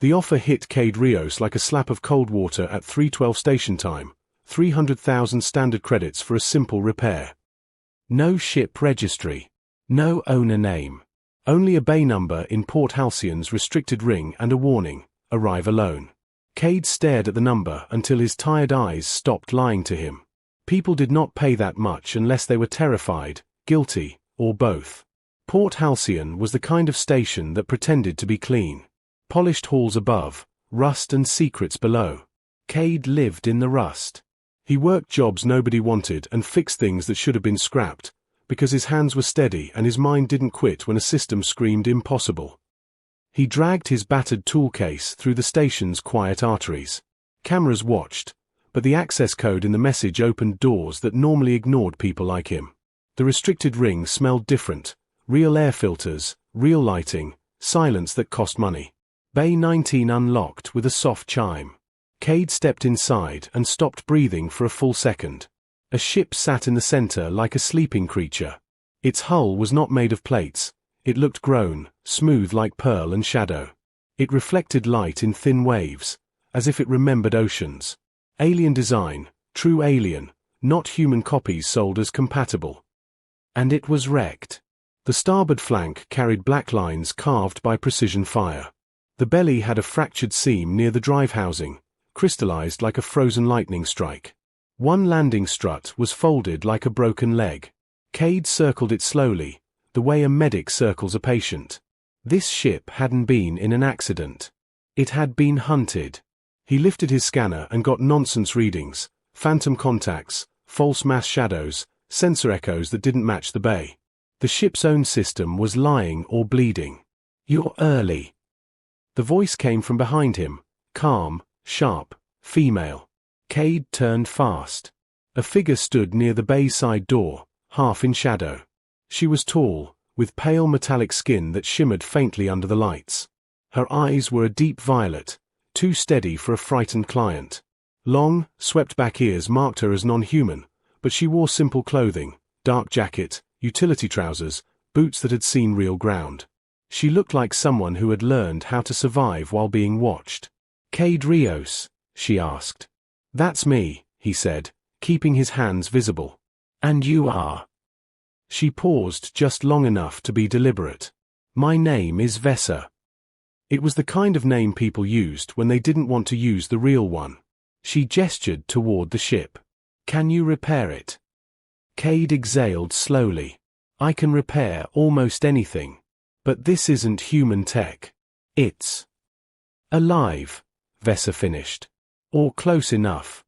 The offer hit Cade Rios like a slap of cold water at 3:12 station time, 300,000 standard credits for a simple repair. No ship registry. No owner name. Only a bay number in Port Halcyon's restricted ring and a warning, arrive alone. Cade stared at the number until his tired eyes stopped lying to him. People did not pay that much unless they were terrified, guilty, or both. Port Halcyon was the kind of station that pretended to be clean. Polished halls above, rust and secrets below. Cade lived in the rust. He worked jobs nobody wanted and fixed things that should have been scrapped, because his hands were steady and his mind didn't quit when a system screamed impossible. He dragged his battered tool case through the station's quiet arteries. Cameras watched, but the access code in the message opened doors that normally ignored people like him. The restricted ring smelled different. Real air filters, real lighting, silence that cost money. Bay 19 unlocked with a soft chime. Cade stepped inside and stopped breathing for a full second. A ship sat in the center like a sleeping creature. Its hull was not made of plates. It looked grown, smooth like pearl and shadow. It reflected light in thin waves, as if it remembered oceans. Alien design, true alien, not human copies sold as compatible. And it was wrecked. The starboard flank carried black lines carved by precision fire. The belly had a fractured seam near the drive housing, crystallized like a frozen lightning strike. One landing strut was folded like a broken leg. Cade circled it slowly, the way a medic circles a patient. This ship hadn't been in an accident. It had been hunted. He lifted his scanner and got nonsense readings, phantom contacts, false mass shadows, sensor echoes that didn't match the bay. The ship's own system was lying or bleeding. "You're early." The voice came from behind him, calm, sharp, female. Cade turned fast. A figure stood near the bay side door, half in shadow. She was tall, with pale metallic skin that shimmered faintly under the lights. Her eyes were a deep violet, too steady for a frightened client. Long, swept-back ears marked her as non-human, but she wore simple clothing, dark jacket, utility trousers, boots that had seen real ground. She looked like someone who had learned how to survive while being watched. "Cade Rios?" she asked. "That's me," he said, keeping his hands visible. "And you are?" She paused just long enough to be deliberate. "My name is Vesa." It was the kind of name people used when they didn't want to use the real one. She gestured toward the ship. "Can you repair it?" Cade exhaled slowly. "I can repair almost anything. But this isn't human tech. It's alive," Vesa finished. "Or close enough."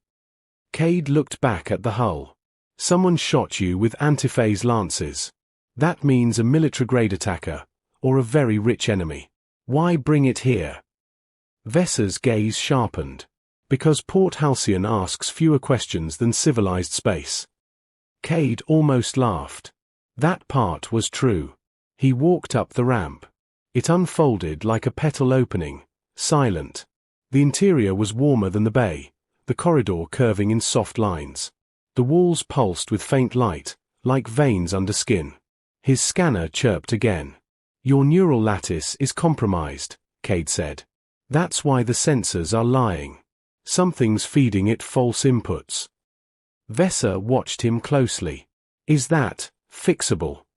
Cade looked back at the hull. "Someone shot you with antiphase lances. That means a military-grade attacker, or a very rich enemy. Why bring it here?" Vesa's gaze sharpened. "Because Port Halcyon asks fewer questions than civilized space." Cade almost laughed. That part was true. He walked up the ramp. It unfolded like a petal opening, silent. The interior was warmer than the bay, the corridor curving in soft lines. The walls pulsed with faint light, like veins under skin. His scanner chirped again. "Your neural lattice is compromised," Cade said. "That's why the sensors are lying. Something's feeding it false inputs." Vesa watched him closely. "Is that fixable?"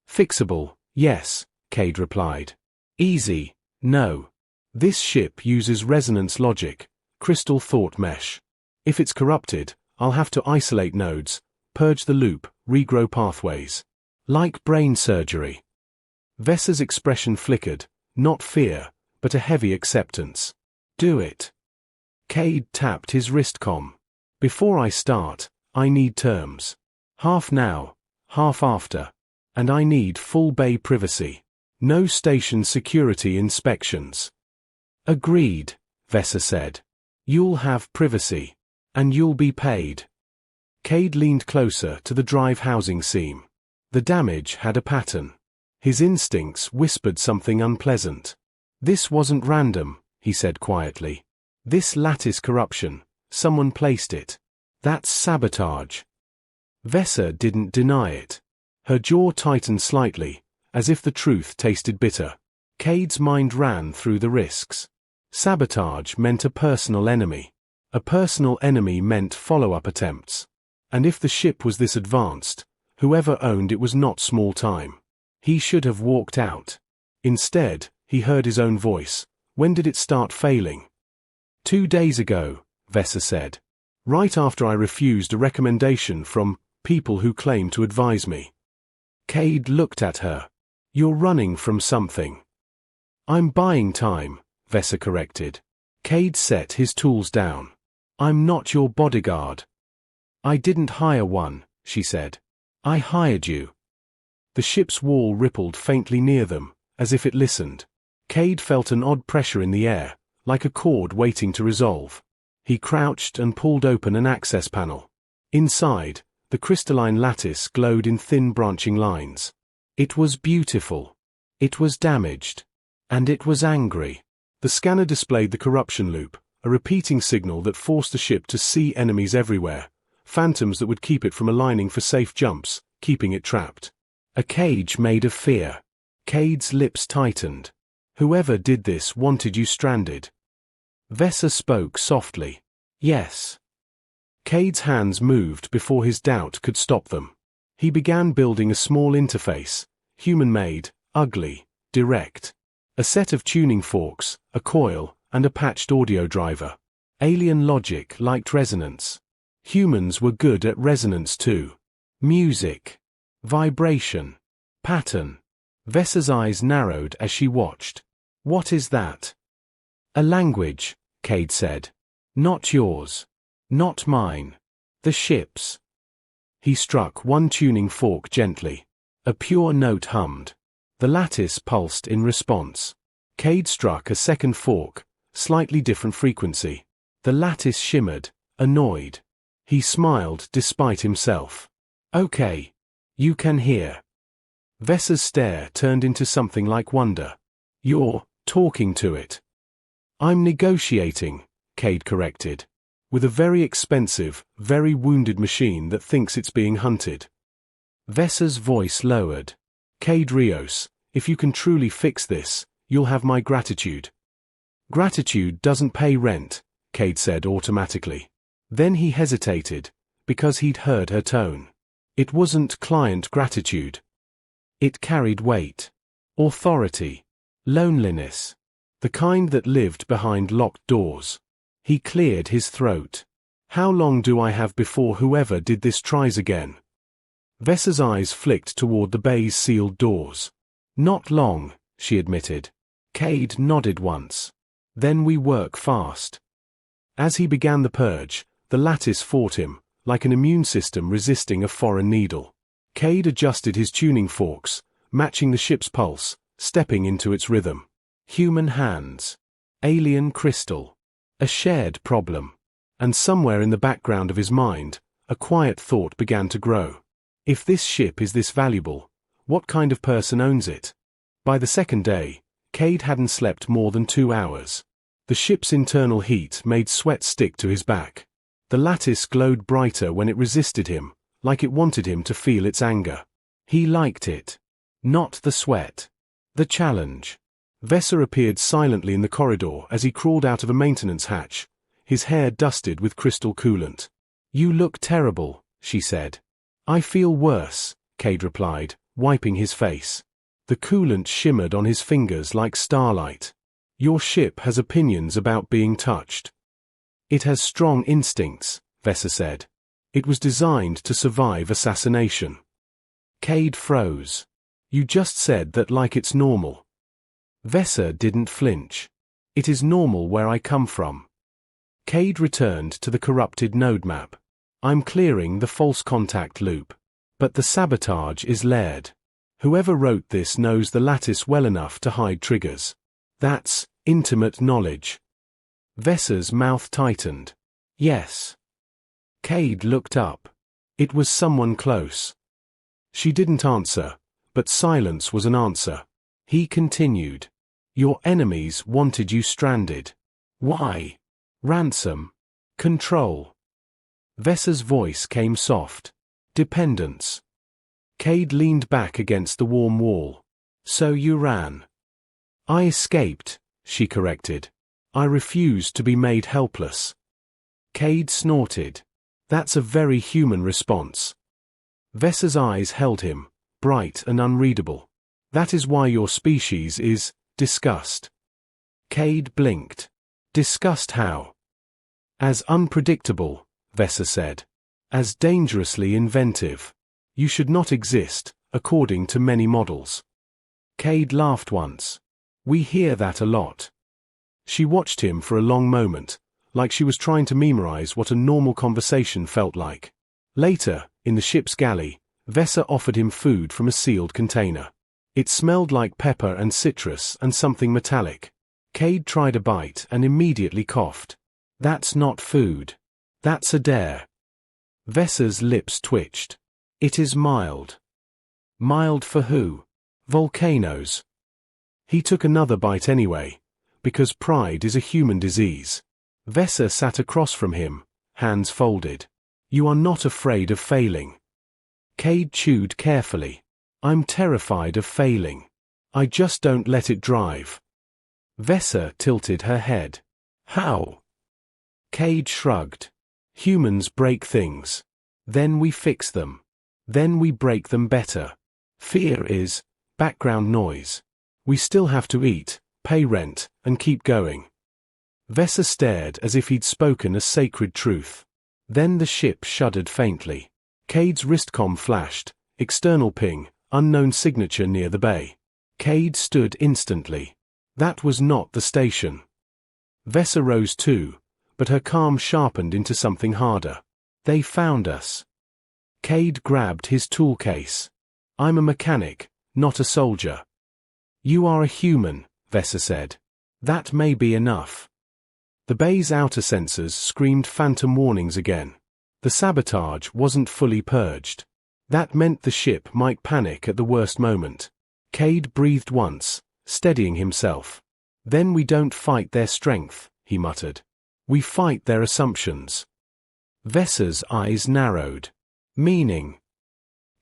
"Fixable, yes," Cade replied. "Easy, no. This ship uses resonance logic, crystal thought mesh. If it's corrupted, I'll have to isolate nodes, purge the loop, regrow pathways. Like brain surgery." Vesa's expression flickered, not fear, but a heavy acceptance. "Do it." Cade tapped his wristcom. "Before I start, I need terms. Half now, half after. And I need full bay privacy. No station security inspections." "Agreed," Vesa said. "You'll have privacy. And you'll be paid." Cade leaned closer to the drive housing seam. The damage had a pattern. His instincts whispered something unpleasant. "This wasn't random," he said quietly. "This lattice corruption, someone placed it. That's sabotage." Vesa didn't deny it. Her jaw tightened slightly, as if the truth tasted bitter. Cade's mind ran through the risks. Sabotage meant a personal enemy. A personal enemy meant follow-up attempts. And if the ship was this advanced, whoever owned it was not small time. He should have walked out. Instead, he heard his own voice. When did it start failing? 2 days ago, Vesa said. Right after I refused a recommendation from people who claim to advise me. Cade looked at her. You're running from something. I'm buying time, Vesa corrected. Cade set his tools down. I'm not your bodyguard. I didn't hire one, she said. I hired you. The ship's wall rippled faintly near them, as if it listened. Cade felt an odd pressure in the air, like a chord waiting to resolve. He crouched and pulled open an access panel. Inside, the crystalline lattice glowed in thin branching lines. It was beautiful. It was damaged. And it was angry. The scanner displayed the corruption loop, a repeating signal that forced the ship to see enemies everywhere, phantoms that would keep it from aligning for safe jumps, keeping it trapped. A cage made of fear. Cade's lips tightened. Whoever did this wanted you stranded. Vesa spoke softly. Yes. Cade's hands moved before his doubt could stop them. He began building a small interface, human-made, ugly, direct. A set of tuning forks, a coil, and a patched audio driver. Alien logic liked resonance. Humans were good at resonance too. Music. Vibration. Pattern. Vesa's eyes narrowed as she watched. What is that? A language, Cade said. Not yours. Not mine. The ship's. He struck one tuning fork gently. A pure note hummed. The lattice pulsed in response. Cade struck a second fork, slightly different frequency. The lattice shimmered, annoyed. He smiled despite himself. Okay. You can hear. Vesa's stare turned into something like wonder. You're talking to it. I'm negotiating, Cade corrected. With a very expensive, very wounded machine that thinks it's being hunted. Vesa's voice lowered. Cade Rios, if you can truly fix this, you'll have my gratitude. Gratitude doesn't pay rent, Cade said automatically. Then he hesitated, because he'd heard her tone. It wasn't client gratitude. It carried weight. Authority. Loneliness. The kind that lived behind locked doors. He cleared his throat. How long do I have before whoever did this tries again? Vesa's eyes flicked toward the bay's sealed doors. Not long, she admitted. Cade nodded once. Then we work fast. As he began the purge, the lattice fought him, like an immune system resisting a foreign needle. Cade adjusted his tuning forks, matching the ship's pulse, stepping into its rhythm. Human hands. Alien crystal. A shared problem. And somewhere in the background of his mind, a quiet thought began to grow. If this ship is this valuable, what kind of person owns it? By the second day, Cade hadn't slept more than 2 hours. The ship's internal heat made sweat stick to his back. The lattice glowed brighter when it resisted him, like it wanted him to feel its anger. He liked it. Not the sweat. The challenge. Vesa appeared silently in the corridor as he crawled out of a maintenance hatch, his hair dusted with crystal coolant. You look terrible, she said. I feel worse, Cade replied, wiping his face. The coolant shimmered on his fingers like starlight. Your ship has opinions about being touched. It has strong instincts, Vesa said. It was designed to survive assassination. Cade froze. You just said that like it's normal. Vesa didn't flinch. It is normal where I come from. Cade returned to the corrupted node map. I'm clearing the false contact loop. But the sabotage is layered. Whoever wrote this knows the lattice well enough to hide triggers. That's intimate knowledge. Vesa's mouth tightened. Yes. Cade looked up. It was someone close. She didn't answer, but silence was an answer. He continued. Your enemies wanted you stranded. Why? Ransom. Control. Vesa's voice came soft. Dependence. Cade leaned back against the warm wall. So you ran. I escaped, she corrected. I refuse to be made helpless. Cade snorted. That's a very human response. Vesser's eyes held him, bright and unreadable. That is why your species is disgust. Cade blinked. Disgust how? As unpredictable, Vesser said. As dangerously inventive. You should not exist, according to many models. Cade laughed once. We hear that a lot. She watched him for a long moment, like she was trying to memorize what a normal conversation felt like. Later, in the ship's galley, Vesser offered him food from a sealed container. It smelled like pepper and citrus and something metallic. Cade tried a bite and immediately coughed. That's not food. That's a dare. Vesser's lips twitched. It is mild. Mild for who? Volcanoes. He took another bite anyway, because pride is a human disease. Vesser sat across from him, hands folded. You are not afraid of failing. Cade chewed carefully. I'm terrified of failing. I just don't let it drive. Vesser tilted her head. How? Cade shrugged. Humans break things. Then we fix them. Then we break them better. Fear is background noise. We still have to eat, pay rent, and keep going. Vesser stared as if he'd spoken a sacred truth. Then the ship shuddered faintly. Cade's wristcom flashed, external ping, unknown signature near the bay. Cade stood instantly. That was not the station. Vesser rose too, but her calm sharpened into something harder. They found us. Cade grabbed his tool case. I'm a mechanic, not a soldier. You are a human, Vesser said. That may be enough. The bay's outer sensors screamed phantom warnings again. The sabotage wasn't fully purged. That meant the ship might panic at the worst moment. Cade breathed once, steadying himself. Then we don't fight their strength, he muttered. We fight their assumptions. Vesser's eyes narrowed. Meaning?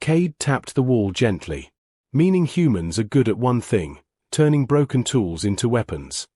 Cade tapped the wall gently. Meaning humans are good at one thing, turning broken tools into weapons.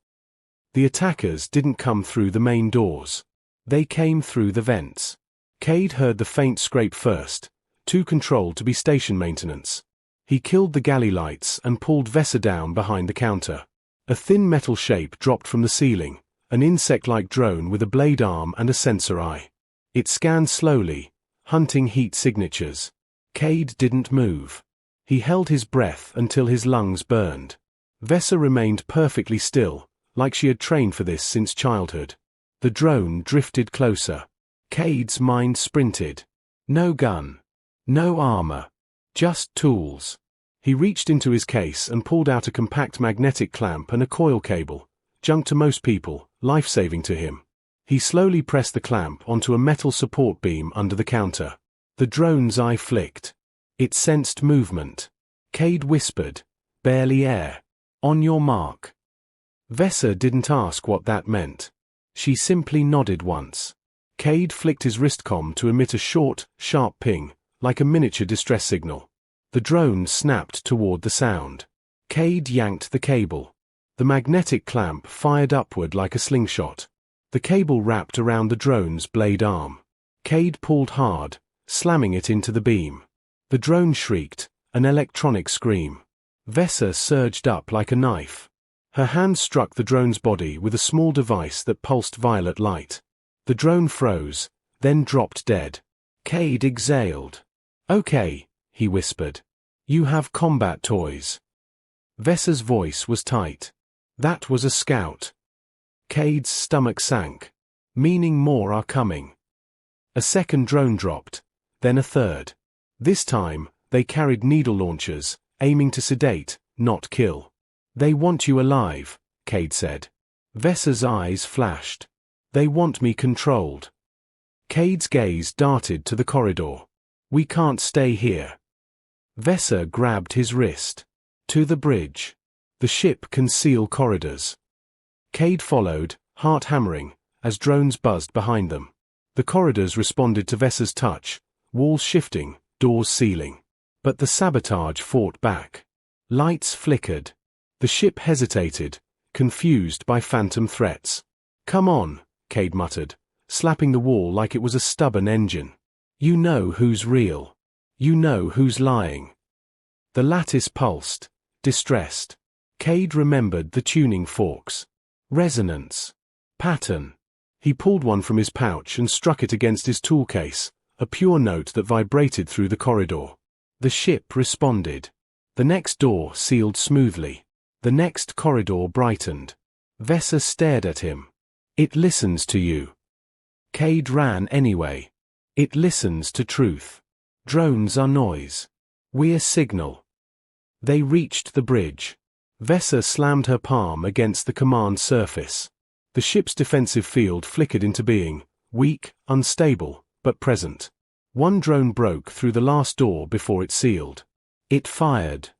The attackers didn't come through the main doors. They came through the vents. Cade heard the faint scrape first, too controlled to be station maintenance. He killed the galley lights and pulled Vesser down behind the counter. A thin metal shape dropped from the ceiling, an insect-like drone with a blade arm and a sensor eye. It scanned slowly, hunting heat signatures. Cade didn't move. He held his breath until his lungs burned. Vesser remained perfectly still, like she had trained for this since childhood. The drone drifted closer. Cade's mind sprinted. No gun. No armor. Just tools. He reached into his case and pulled out a compact magnetic clamp and a coil cable, junk to most people, life-saving to him. He slowly pressed the clamp onto a metal support beam under the counter. The drone's eye flicked. It sensed movement. Cade whispered, barely air. On your mark. Vesser didn't ask what that meant. She simply nodded once. Cade flicked his wristcom to emit a short, sharp ping, like a miniature distress signal. The drone snapped toward the sound. Cade yanked the cable. The magnetic clamp fired upward like a slingshot. The cable wrapped around the drone's blade arm. Cade pulled hard, slamming it into the beam. The drone shrieked, an electronic scream. Vesser surged up like a knife. Her hand struck the drone's body with a small device that pulsed violet light. The drone froze, then dropped dead. Cade exhaled. Okay, he whispered. You have combat toys. Vesser's voice was tight. That was a scout. Cade's stomach sank. Meaning more are coming. A second drone dropped, then a third. This time, they carried needle launchers, aiming to sedate, not kill. They want you alive, Cade said. Vesser's eyes flashed. They want me controlled. Cade's gaze darted to the corridor. We can't stay here. Vesser grabbed his wrist. To the bridge. The ship can seal corridors. Cade followed, heart hammering, as drones buzzed behind them. The corridors responded to Vesser's touch, walls shifting, doors sealing. But the sabotage fought back. Lights flickered. The ship hesitated, confused by phantom threats. Come on, Cade muttered, slapping the wall like it was a stubborn engine. You know who's real. You know who's lying. The lattice pulsed, distressed. Cade remembered the tuning forks. Resonance. Pattern. He pulled one from his pouch and struck it against his tool case, a pure note that vibrated through the corridor. The ship responded. The next door sealed smoothly. The next corridor brightened. Vesa stared at him. It listens to you. Cade ran anyway. It listens to truth. Drones are noise. We're signal. They reached the bridge. Vesa slammed her palm against the command surface. The ship's defensive field flickered into being, weak, unstable, but present. One drone broke through the last door before it sealed. It fired.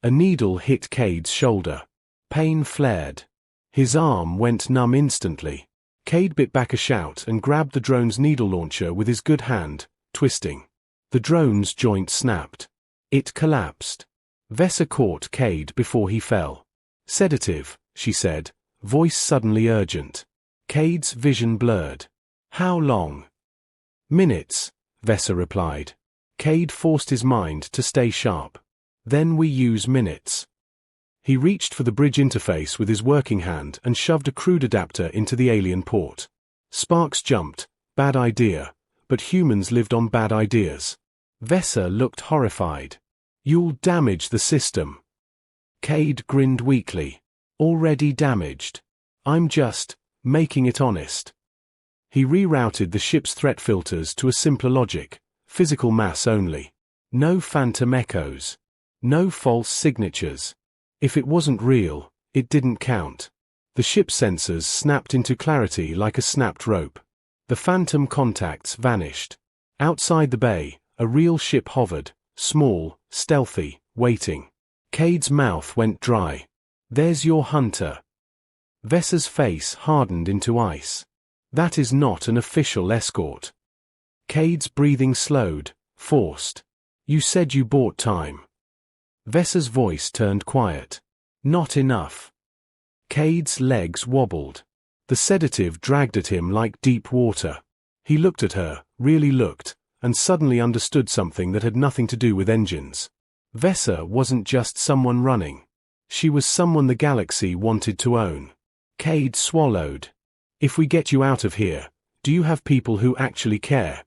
A needle hit Cade's shoulder. Pain flared. His arm went numb instantly. Cade bit back a shout and grabbed the drone's needle launcher with his good hand, twisting. The drone's joint snapped. It collapsed. Vesa caught Cade before he fell. Sedative, she said, voice suddenly urgent. Cade's vision blurred. How long? Minutes, Vesa replied. Cade forced his mind to stay sharp. Then we use minutes. He reached for the bridge interface with his working hand and shoved a crude adapter into the alien port. Sparks jumped. Bad idea. But humans lived on bad ideas. Vesa looked horrified. You'll damage the system. Cade grinned weakly. Already damaged. I'm just making it honest. He rerouted the ship's threat filters to a simpler logic, physical mass only. No phantom echoes. No false signatures. If it wasn't real, it didn't count. The ship's sensors snapped into clarity like a snapped rope. The phantom contacts vanished. Outside the bay, a real ship hovered, small, stealthy, waiting. Cade's mouth went dry. There's your hunter. Vesa's face hardened into ice. That is not an official escort. Cade's breathing slowed, forced. You said you bought time. Vesa's voice turned quiet. Not enough. Cade's legs wobbled. The sedative dragged at him like deep water. He looked at her, really looked, and suddenly understood something that had nothing to do with engines. Vesa wasn't just someone running. She was someone the galaxy wanted to own. Cade swallowed. If we get you out of here, do you have people who actually care?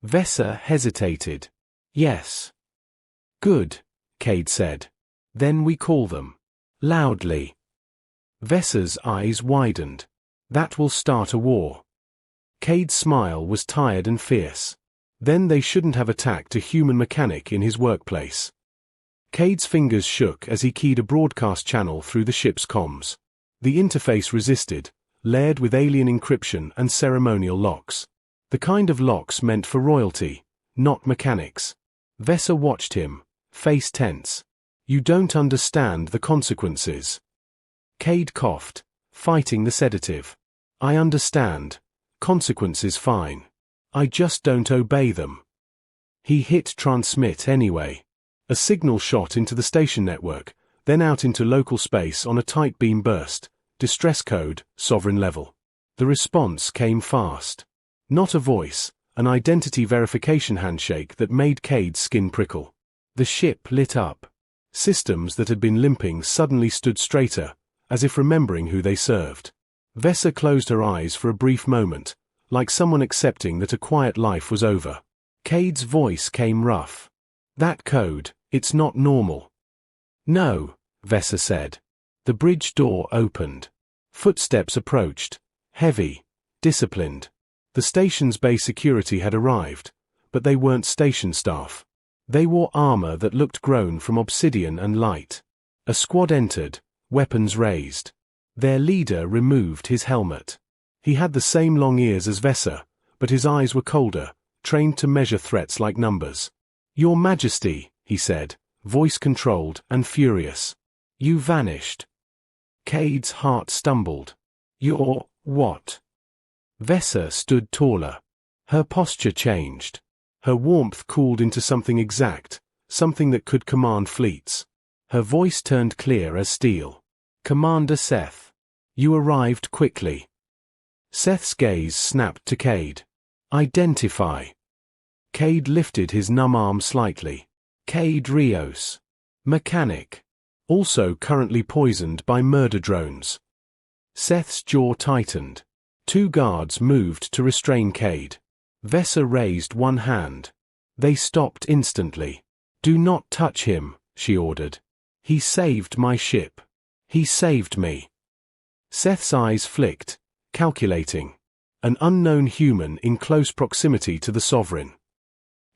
Vesa hesitated. Yes. Good, Cade said. Then we call them. Loudly. Vesa's eyes widened. That will start a war. Cade's smile was tired and fierce. Then they shouldn't have attacked a human mechanic in his workplace. Cade's fingers shook as he keyed a broadcast channel through the ship's comms. The interface resisted, layered with alien encryption and ceremonial locks. The kind of locks meant for royalty, not mechanics. Vesa watched him, face tense. You don't understand the consequences. Cade coughed, fighting the sedative. I understand. Consequences fine. I just don't obey them. He hit transmit anyway. A signal shot into the station network, then out into local space on a tight beam burst. Distress code, sovereign level. The response came fast. Not a voice, an identity verification handshake that made Cade's skin prickle. The ship lit up. Systems that had been limping suddenly stood straighter, as if remembering who they served. Vesa closed her eyes for a brief moment, like someone accepting that a quiet life was over. Cade's voice came rough. That code, it's not normal. No, Vesa said. The bridge door opened. Footsteps approached. Heavy. Disciplined. The station's bay security had arrived, but they weren't station staff. They wore armor that looked grown from obsidian and light. A squad entered, weapons raised. Their leader removed his helmet. He had the same long ears as Vesa, but his eyes were colder, trained to measure threats like numbers. Your Majesty, he said, voice controlled and furious. You vanished. Cade's heart stumbled. You're what? Vesa stood taller. Her posture changed. Her warmth cooled into something exact, something that could command fleets. Her voice turned clear as steel. Commander Seth. You arrived quickly. Seth's gaze snapped to Cade. Identify. Cade lifted his numb arm slightly. Cade Rios. Mechanic. Also currently poisoned by murder drones. Seth's jaw tightened. 2 guards moved to restrain Cade. Vesa raised one hand. They stopped instantly. Do not touch him, she ordered. He saved my ship. He saved me. Seth's eyes flicked, calculating. An unknown human in close proximity to the Sovereign.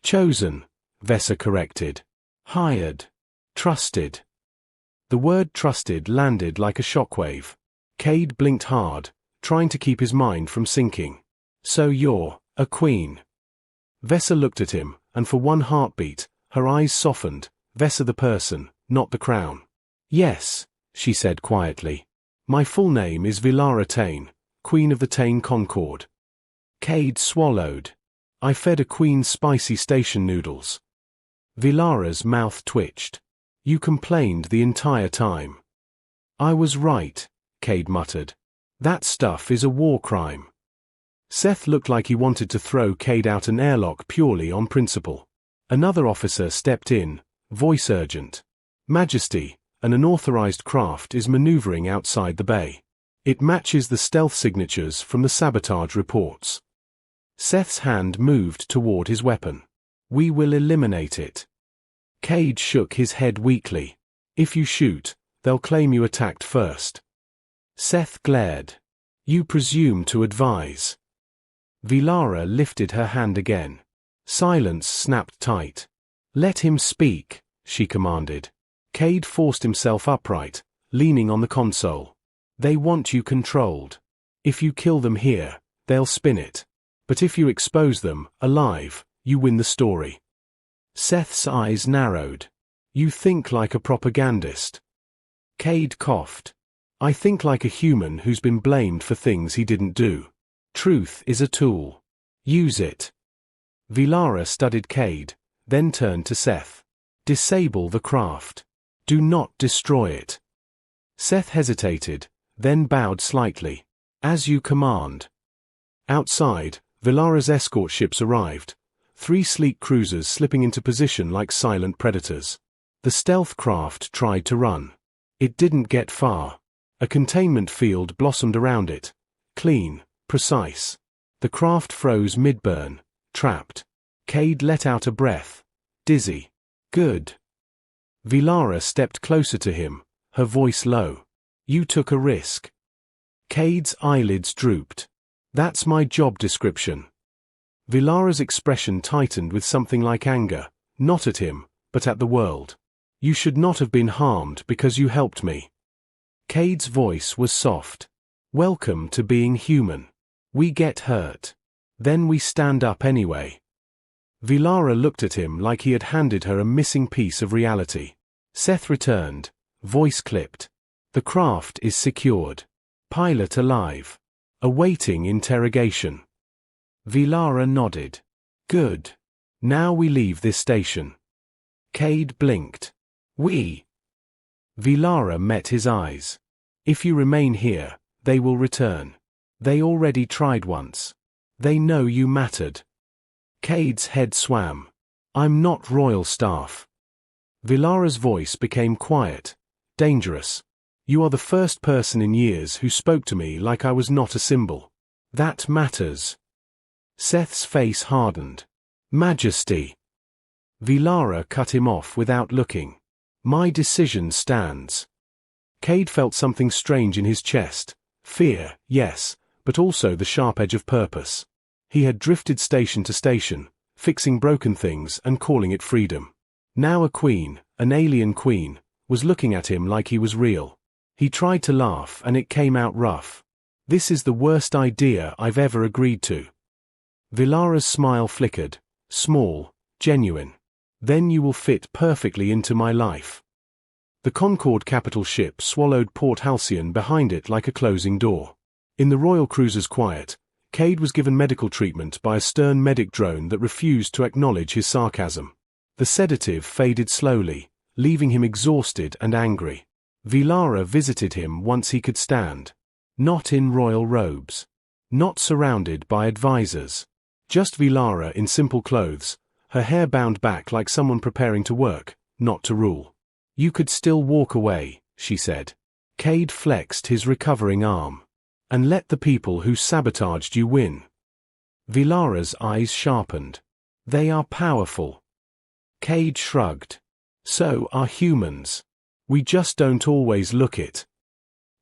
Chosen, Vesa corrected. Hired. Trusted. The word trusted landed like a shockwave. Cade blinked hard, trying to keep his mind from sinking. So you're a queen. Vesa looked at him, and for one heartbeat, her eyes softened. Vesa the person, not the crown. Yes, she said quietly. My full name is Vilara Tain, Queen of the Tain Concord. Cade swallowed. I fed a queen spicy station noodles. Vilara's mouth twitched. You complained the entire time. I was right, Cade muttered. That stuff is a war crime. Seth looked like he wanted to throw Cade out an airlock purely on principle. Another officer stepped in, voice urgent. Majesty, an unauthorized craft is maneuvering outside the bay. It matches the stealth signatures from the sabotage reports. Seth's hand moved toward his weapon. We will eliminate it. Cade shook his head weakly. If you shoot, they'll claim you attacked first. Seth glared. You presume to advise. Vilara lifted her hand again. Silence snapped tight. Let him speak, she commanded. Cade forced himself upright, leaning on the console. They want you controlled. If you kill them here, they'll spin it. But if you expose them, alive, you win the story. Seth's eyes narrowed. You think like a propagandist. Cade coughed. I think like a human who's been blamed for things he didn't do. Truth is a tool. Use it. Vilara studied Cade, then turned to Seth. Disable the craft. Do not destroy it. Seth hesitated, then bowed slightly. As you command. Outside, Vilara's escort ships arrived, 3 sleek cruisers slipping into position like silent predators. The stealth craft tried to run. It didn't get far. A containment field blossomed around it. Clean, precise. The craft froze mid-burn, trapped. Cade let out a breath. Dizzy. Good. Vilara stepped closer to him, her voice low. You took a risk. Cade's eyelids drooped. That's my job description. Vilara's expression tightened with something like anger, not at him, but at the world. You should not have been harmed because you helped me. Cade's voice was soft. Welcome to being human. We get hurt. Then we stand up anyway. Vilara looked at him like he had handed her a missing piece of reality. Seth returned, voice clipped. The craft is secured. Pilot alive. Awaiting interrogation. Vilara nodded. Good. Now we leave this station. Cade blinked. We. Vilara met his eyes. If you remain here, they will return. They already tried once. They know you mattered. Cade's head swam. I'm not royal staff. Vilara's voice became quiet, dangerous. You are the first person in years who spoke to me like I was not a symbol. That matters. Seth's face hardened. Majesty. Vilara cut him off without looking. My decision stands. Cade felt something strange in his chest. Fear, yes, but also the sharp edge of purpose. He had drifted station to station, fixing broken things and calling it freedom. Now a queen, an alien queen, was looking at him like he was real. He tried to laugh and it came out rough. This is the worst idea I've ever agreed to. Vilara's smile flickered, small, genuine. Then you will fit perfectly into my life. The Concord capital ship swallowed Port Halcyon behind it like a closing door. In the royal cruiser's quiet, Cade was given medical treatment by a stern medic drone that refused to acknowledge his sarcasm. The sedative faded slowly, leaving him exhausted and angry. Vilara visited him once he could stand. Not in royal robes. Not surrounded by advisors. Just Vilara in simple clothes, her hair bound back like someone preparing to work, not to rule. You could still walk away, she said. Cade flexed his recovering arm. And let the people who sabotaged you win. Vilara's eyes sharpened. They are powerful. Cade shrugged. So are humans. We just don't always look it.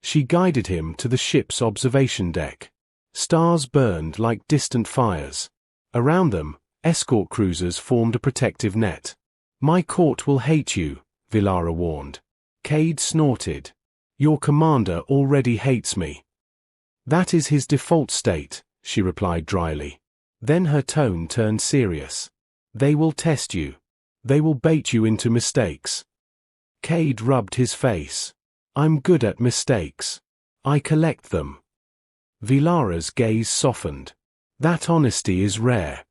She guided him to the ship's observation deck. Stars burned like distant fires. Around them, escort cruisers formed a protective net. My court will hate you, Vilara warned. Cade snorted. Your commander already hates me. That is his default state, she replied dryly. Then her tone turned serious. They will test you. They will bait you into mistakes. Cade rubbed his face. I'm good at mistakes. I collect them. Vilara's gaze softened. That honesty is rare.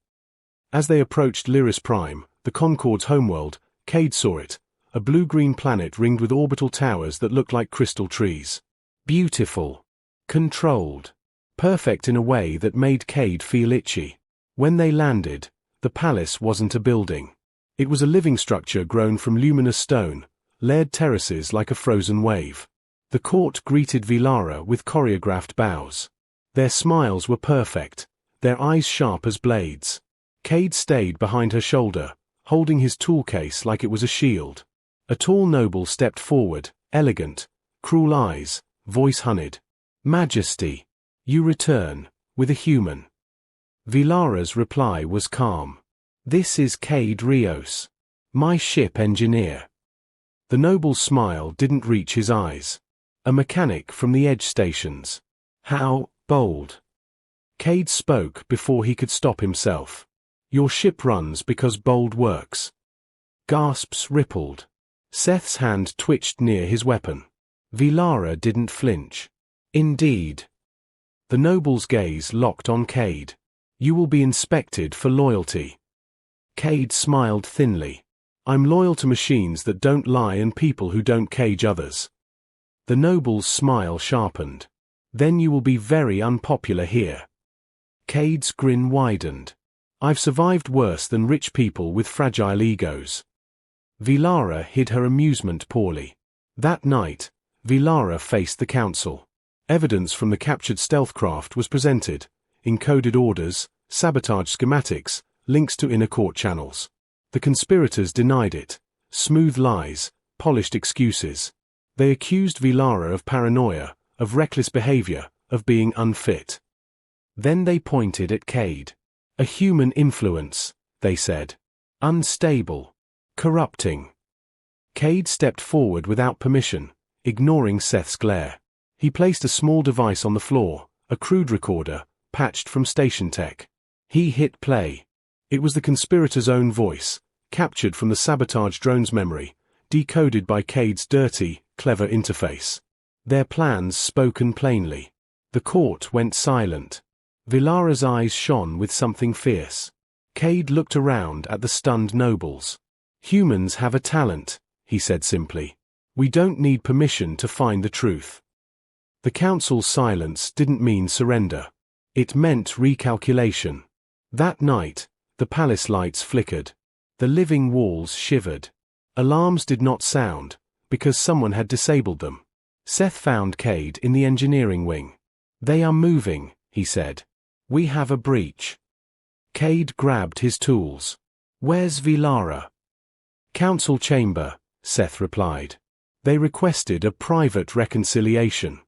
As they approached Lyris Prime, the Concorde's homeworld, Cade saw it, a blue-green planet ringed with orbital towers that looked like crystal trees. Beautiful. Controlled. Perfect in a way that made Cade feel itchy. When they landed, the palace wasn't a building. It was a living structure grown from luminous stone, layered terraces like a frozen wave. The court greeted Vilara with choreographed bows. Their smiles were perfect, their eyes sharp as blades. Cade stayed behind her shoulder, holding his tool case like it was a shield. A tall noble stepped forward, elegant, cruel eyes, voice honeyed. Majesty, you return, with a human. Vilara's reply was calm. This is Cade Rios, my ship engineer. The noble's smile didn't reach his eyes. A mechanic from the edge stations. How bold. Cade spoke before he could stop himself. Your ship runs because bold works. Gasps rippled. Seth's hand twitched near his weapon. Vilara didn't flinch. Indeed. The noble's gaze locked on Cade. You will be inspected for loyalty. Cade smiled thinly. I'm loyal to machines that don't lie and people who don't cage others. The noble's smile sharpened. Then you will be very unpopular here. Cade's grin widened. I've survived worse than rich people with fragile egos. Vilara hid her amusement poorly. That night, Vilara faced the council. Evidence from the captured stealth craft was presented, encoded orders, sabotage schematics, links to inner court channels. The conspirators denied it. Smooth lies, polished excuses. They accused Vilara of paranoia, of reckless behavior, of being unfit. Then they pointed at Cade. A human influence, they said. Unstable. Corrupting. Cade stepped forward without permission, ignoring Seth's glare. He placed a small device on the floor, a crude recorder, patched from station tech. He hit play. It was the conspirator's own voice, captured from the Sabotaged drone's memory, decoded by Cade's dirty, clever interface. Their plans spoken plainly. The court went silent. Vilara's eyes shone with something fierce. Cade looked around at the stunned nobles. Humans have a talent, he said simply. We don't need permission to find the truth. The council's silence didn't mean surrender. It meant recalculation. That night, the palace lights flickered. The living walls shivered. Alarms did not sound, because someone had disabled them. Seth found Cade in the engineering wing. They are moving, he said. We have a breach. Cade grabbed his tools. Where's Vilara? Council chamber, Seth replied. They requested a private reconciliation.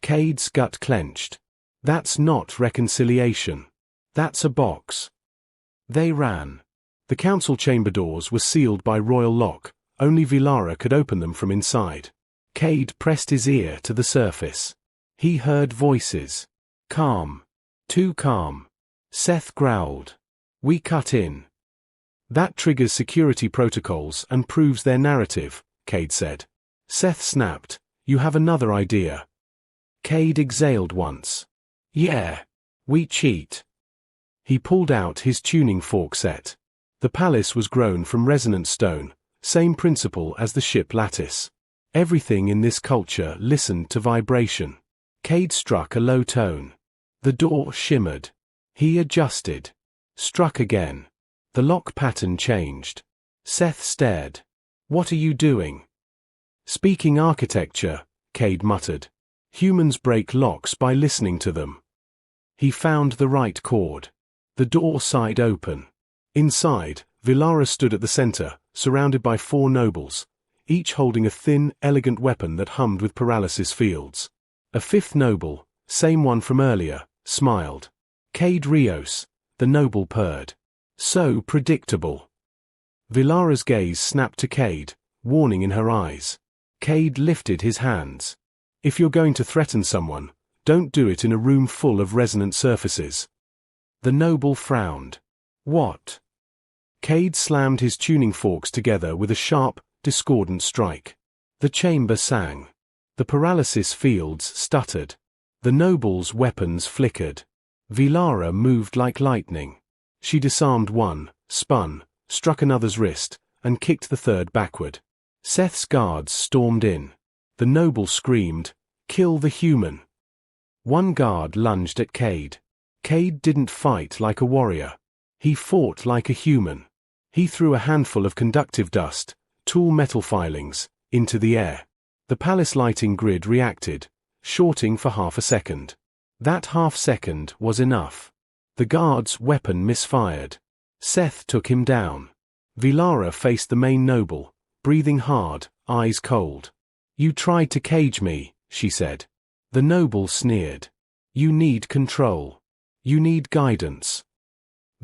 Cade's gut clenched. That's not reconciliation. That's a box. They ran. The council chamber doors were sealed by royal lock. Only Vilara could open them from inside. Cade pressed his ear to the surface. He heard voices. Calm. Too calm. Seth growled. We cut in. That triggers security protocols and proves their narrative, Cade said. Seth snapped. You have another idea. Cade exhaled once. Yeah. We cheat. He pulled out his tuning fork set. The palace was grown from resonant stone, same principle as the ship lattice. Everything in this culture listened to vibration. Cade struck a low tone. The door shimmered. He adjusted. Struck again. The lock pattern changed. Seth stared. "What are you doing?" "Speaking architecture," Cade muttered. "Humans break locks by listening to them." He found the right chord. The door sighed open. Inside, Vilara stood at the center, surrounded by 4 nobles, each holding a thin, elegant weapon that hummed with paralysis fields. A 5th noble, same one from earlier, smiled. "Cade Rios," the noble purred. "So predictable." Vilara's gaze snapped to Cade, warning in her eyes. Cade lifted his hands. "If you're going to threaten someone, don't do it in a room full of resonant surfaces." The noble frowned. "What?" Cade slammed his tuning forks together with a sharp, discordant strike. The chamber sang. The paralysis fields stuttered. The noble's weapons flickered. Vilara moved like lightning. She disarmed one, spun, struck another's wrist, and kicked the third backward. Seth's guards stormed in. The noble screamed, "Kill the human!" One guard lunged at Cade. Cade didn't fight like a warrior. He fought like a human. He threw a handful of conductive dust, tall metal filings, into the air. The palace lighting grid reacted, shorting for half a second. That half second was enough. The guard's weapon misfired. Seth took him down. Vilara faced the main noble, breathing hard, eyes cold. "You tried to cage me," she said. The noble sneered. "You need control. You need guidance."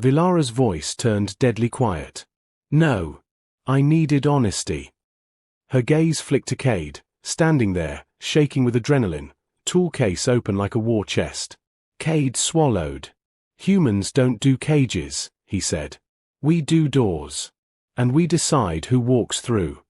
Vilara's voice turned deadly quiet. "No. I needed honesty." Her gaze flicked to Cade, standing there, shaking with adrenaline, tool case open like a war chest. Cade swallowed. "Humans don't do cages," he said. "We do doors. And we decide who walks through."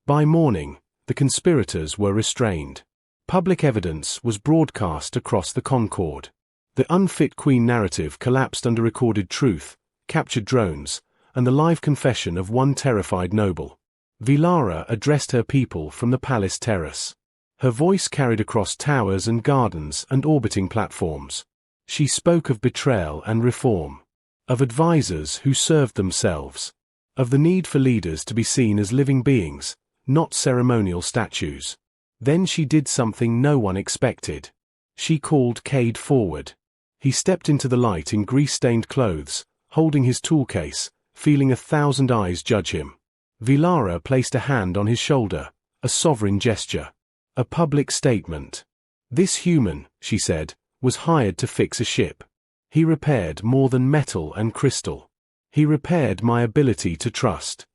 By morning, the conspirators were restrained. Public evidence was broadcast across the Concord. The unfit queen narrative collapsed under recorded truth, captured drones, and the live confession of one terrified noble. Vilara addressed her people from the palace terrace. Her voice carried across towers and gardens and orbiting platforms. She spoke of betrayal and reform, of advisors who served themselves, of the need for leaders to be seen as living beings, not ceremonial statues. Then she did something no one expected. She called Cade forward. He stepped into the light in grease-stained clothes, holding his toolcase, feeling 1,000 eyes judge him. Vilara placed a hand on his shoulder, a sovereign gesture, a public statement. "This human," she said, "was hired to fix a ship. He repaired more than metal and crystal. He repaired my ability to trust."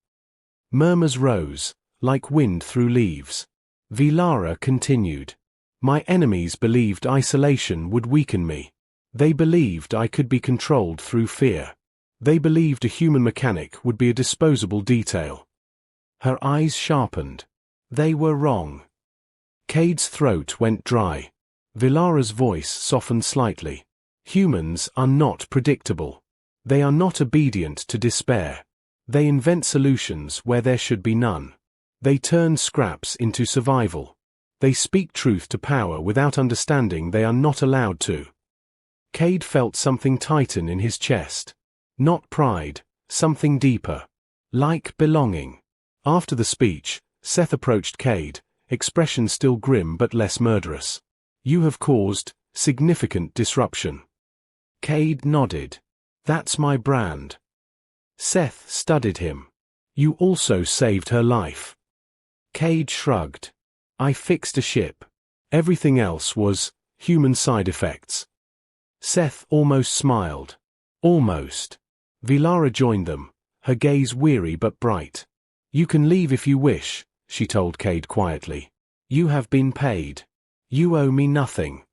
Murmurs rose, like wind through leaves. Vilara continued. "My enemies believed isolation would weaken me. They believed I could be controlled through fear. They believed a human mechanic would be a disposable detail." Her eyes sharpened. They were wrong. Cade's throat went dry. Vilara's voice softened slightly. "Humans are not predictable. They are not obedient to despair. They invent solutions where there should be none. They turn scraps into survival. They speak truth to power without understanding they are not allowed to." Cade felt something tighten in his chest. Not pride, something deeper. Like belonging. After the speech, Seth approached Cade, expression still grim but less murderous. "You have caused significant disruption." Cade nodded. "That's my brand." Seth studied him. "You also saved her life." Cade shrugged. "I fixed a ship. Everything else was human side effects." Seth almost smiled. Almost. Vilara joined them, her gaze weary but bright. "You can leave if you wish," she told Cade quietly. "You have been paid. You owe me nothing."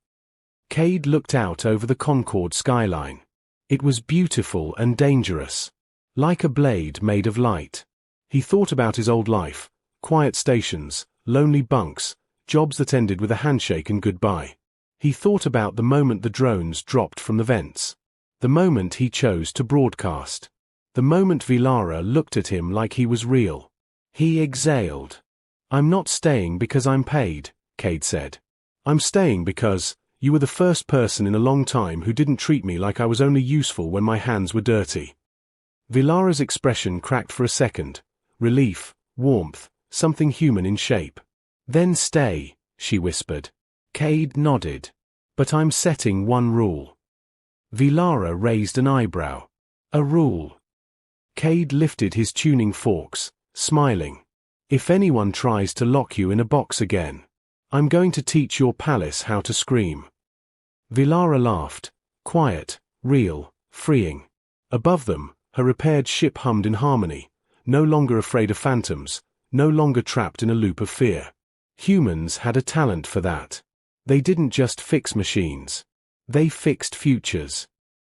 Cade looked out over the Concord skyline. It was beautiful and dangerous, like a blade made of light. He thought about his old life, quiet stations, lonely bunks, jobs that ended with a handshake and goodbye. He thought about the moment the drones dropped from the vents. The moment he chose to broadcast. The moment Vilara looked at him like he was real. He exhaled. "I'm not staying because I'm paid," Cade said. "I'm staying because, You were the first person in a long time who didn't treat me like I was only useful when my hands were dirty. Vilara's expression cracked for a second. Relief, warmth, something human in shape. Then stay, she whispered. Cade nodded. But I'm setting one rule. Vilara raised an eyebrow. A rule. Cade lifted his tuning forks, smiling. If anyone tries to lock you in a box again, I'm going to teach your palace how to scream. Vilara laughed. Quiet, real, freeing. Above them, her repaired ship hummed in harmony, no longer afraid of phantoms, no longer trapped in a loop of fear. Humans had a talent for that. They didn't just fix machines. They fixed futures.